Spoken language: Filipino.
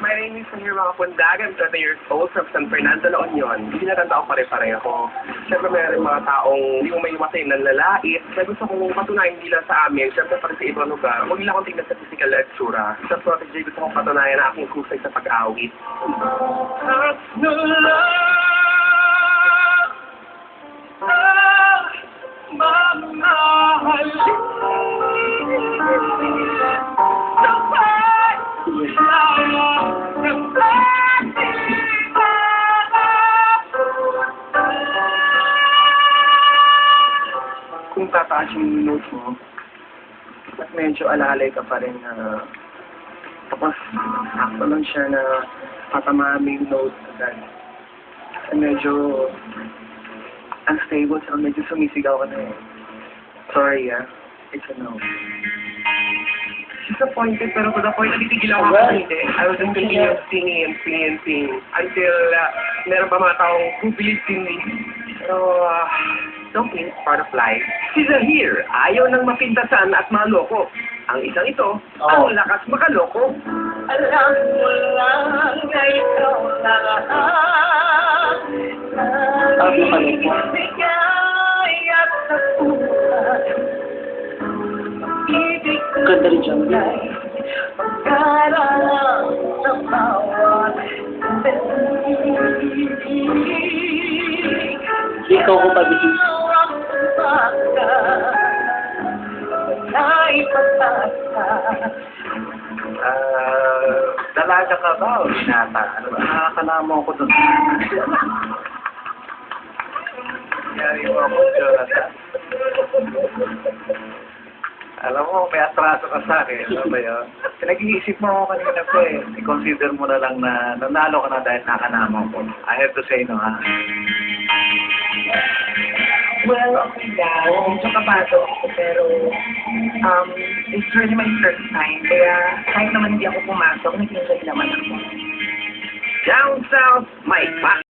My name is Sahir mga pundag. I'm 20 years old from San Fernando, La Union. Hindi na tanda ako pare-pareho. Siyempre mayroon mga taong hindi mo may matay ng lalait. Kaya gusto kong patunayan hindi lang sa amin. Siyempre para sa ibang lugar. Huwag lang akong tingnan sa physical na itsura. Sa protege gusto kong patunayan na aking kusay sa pag-awit. At nula mamahal kung tataas yung notes mo at medyo alalay ka pa rin na tapos sakto lang siya na patamami yung notes agad at medyo unstable siya, medyo sumisigaw ka na eh. Sorry it's a no. Disappointed pero to the point na titigil ako hindi. I was just continue singing and singing and singing until meron pa mga taong who believed in me. Pero don't mean it's part of life. Si Zahir, ayaw nang mapintasan at maloko. Ang isang ito, ang lakas makaloko. Alam mo lang na ikaw lang ang ibigay at napunan. Ibig Ganda rin siya. pagkaralang sa bawat Ikaw ko pabigin. Dalaga ka ba o binata? Ano ba? Nakakalamo ako dun. Yari mo ako, Jonathan. Alam mo, may atraso ka sa akin. Ano ba yun? Pinag-iisip mo ako kanina ko eh. I-consider mo na lang na nanalo ka na dahil nakanamo ko. I have to say no, ha? Well, okay lang. Medyo kabato ako, pero it's really my first time. Kaya kahit naman hindi ako pumasok, nag-enjoy naman ako. Down south, may